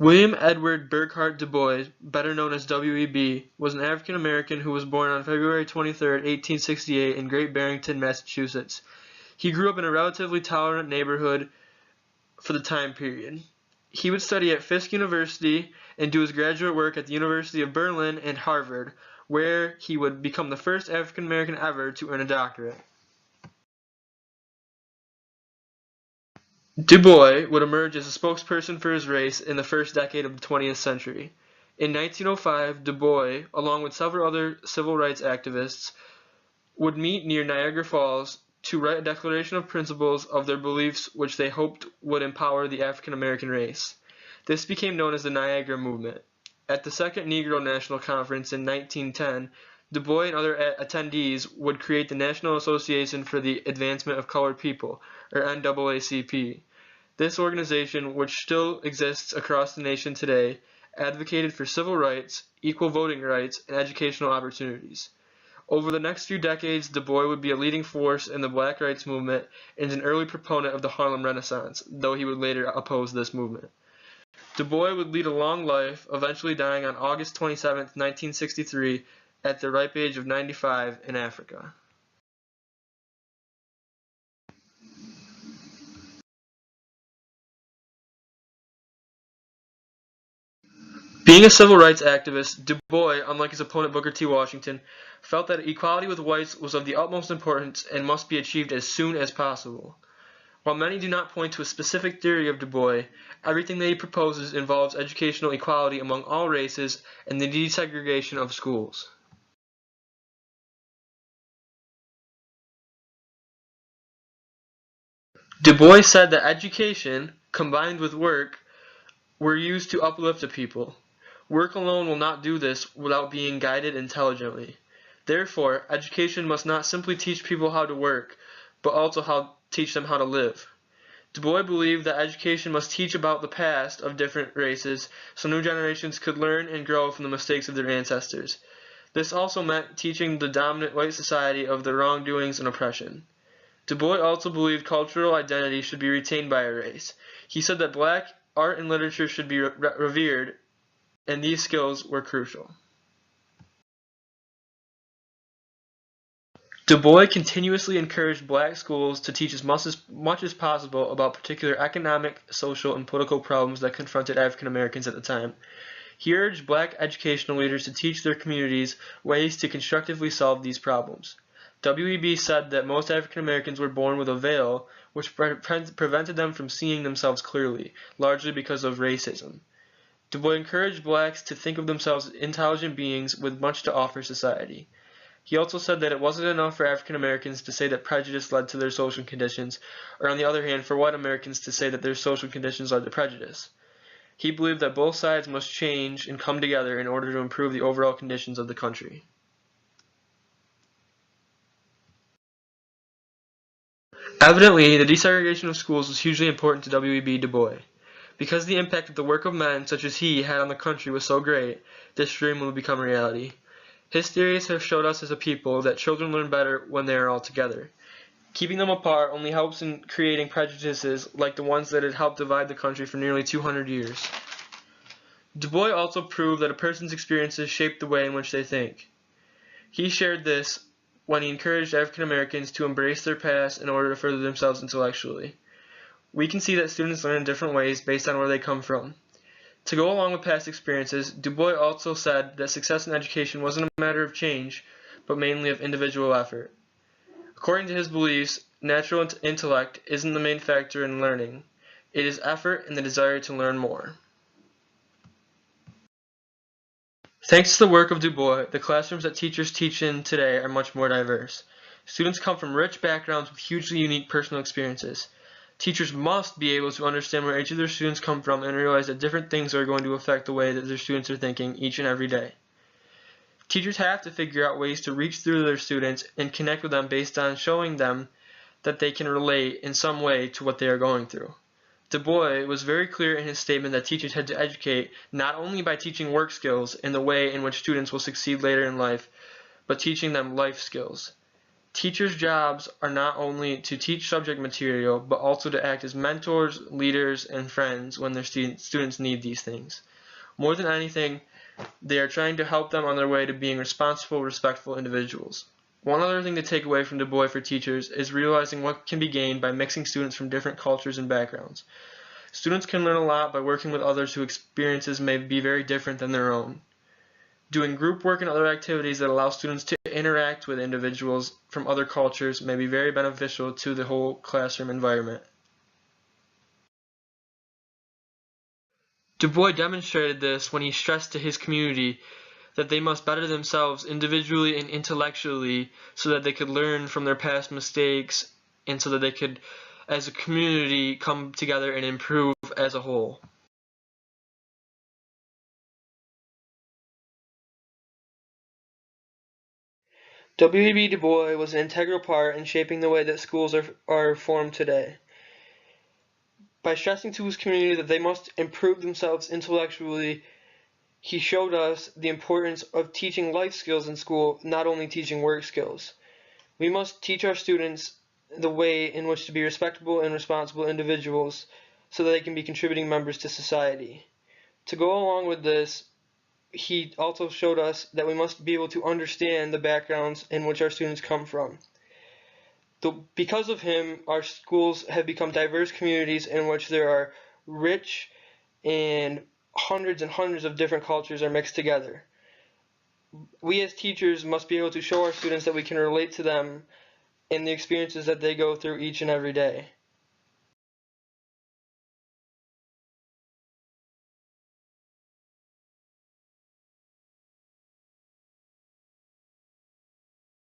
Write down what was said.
William Edward Burghardt Du Bois, better known as W.E.B., was an African American who was born on February 23, 1868 in Great Barrington, Massachusetts. He grew up in a relatively tolerant neighborhood for the time period. He would study at Fisk University and do his graduate work at the University of Berlin and Harvard, where he would become the first African American ever to earn a doctorate. Du Bois would emerge as a spokesperson for his race in the first decade of the 20th century. In 1905, Du Bois, along with several other civil rights activists, would meet near Niagara Falls to write a declaration of principles of their beliefs which they hoped would empower the African American race. This became known as the Niagara Movement. At the Second Negro National Conference in 1910, Du Bois and other attendees would create the National Association for the Advancement of Colored People, or NAACP. This organization, which still exists across the nation today, advocated for civil rights, equal voting rights, and educational opportunities. Over the next few decades, Du Bois would be a leading force in the Black rights movement and an early proponent of the Harlem Renaissance, though he would later oppose this movement. Du Bois would lead a long life, eventually dying on August 27, 1963, at the ripe age of 95 in Africa. Being a civil rights activist, Du Bois, unlike his opponent Booker T. Washington, felt that equality with whites was of the utmost importance and must be achieved as soon as possible. While many do not point to a specific theory of Du Bois, everything that he proposes involves educational equality among all races and the desegregation of schools. Du Bois said that education, combined with work, were used to uplift a people. Work alone will not do this without being guided intelligently. Therefore, education must not simply teach people how to work, but also teach them how to live. Du Bois believed that education must teach about the past of different races so new generations could learn and grow from the mistakes of their ancestors. This also meant teaching the dominant white society of their wrongdoings and oppression. Du Bois also believed cultural identity should be retained by a race. He said that black art and literature should be revered, and these skills were crucial. Du Bois continuously encouraged black schools to teach as much as possible about particular economic, social, and political problems that confronted African Americans at the time. He urged black educational leaders to teach their communities ways to constructively solve these problems. W.E.B. said that most African Americans were born with a veil, which prevented them from seeing themselves clearly, largely because of racism. Du Bois encouraged blacks to think of themselves as intelligent beings with much to offer society. He also said that it wasn't enough for African Americans to say that prejudice led to their social conditions, or on the other hand, for white Americans to say that their social conditions led to prejudice. He believed that both sides must change and come together in order to improve the overall conditions of the country. Evidently, the desegregation of schools was hugely important to W.E.B. Du Bois. Because the impact of the work of men such as he had on the country was so great, this dream would become reality. His theories have showed us as a people that children learn better when they are all together. Keeping them apart only helps in creating prejudices like the ones that had helped divide the country for nearly 200 years. Du Bois also proved that a person's experiences shape the way in which they think. He shared this when he encouraged African Americans to embrace their past in order to further themselves intellectually. We can see that students learn in different ways based on where they come from. To go along with past experiences, Du Bois also said that success in education wasn't a matter of change, but mainly of individual effort. According to his beliefs, natural intellect isn't the main factor in learning. It is effort and the desire to learn more. Thanks to the work of Du Bois, the classrooms that teachers teach in today are much more diverse. Students come from rich backgrounds with hugely unique personal experiences. Teachers must be able to understand where each of their students come from and realize that different things are going to affect the way that their students are thinking each and every day. Teachers have to figure out ways to reach through their students and connect with them based on showing them that they can relate in some way to what they are going through. Du Bois was very clear in his statement that teachers had to educate not only by teaching work skills in the way in which students will succeed later in life, but teaching them life skills. Teachers' jobs are not only to teach subject material, but also to act as mentors, leaders, and friends when their students need these things. More than anything, they are trying to help them on their way to being responsible, respectful individuals. One other thing to take away from Du Bois for teachers is realizing what can be gained by mixing students from different cultures and backgrounds. Students can learn a lot by working with others whose experiences may be very different than their own. Doing group work and other activities that allow students to interact with individuals from other cultures may be very beneficial to the whole classroom environment. Du Bois demonstrated this when he stressed to his community that they must better themselves individually and intellectually so that they could learn from their past mistakes and so that they could, as a community, come together and improve as a whole. W.E.B. Du Bois was an integral part in shaping the way that schools are formed today. By stressing to his community that they must improve themselves intellectually, he showed us the importance of teaching life skills in school, not only teaching work skills. We must teach our students the way in which to be respectable and responsible individuals so that they can be contributing members to society. To go along with this, he also showed us that we must be able to understand the backgrounds in which our students come from. Because of him, our schools have become diverse communities in which there are rich and hundreds of different cultures are mixed together. We as teachers must be able to show our students that we can relate to them and the experiences that they go through each and every day.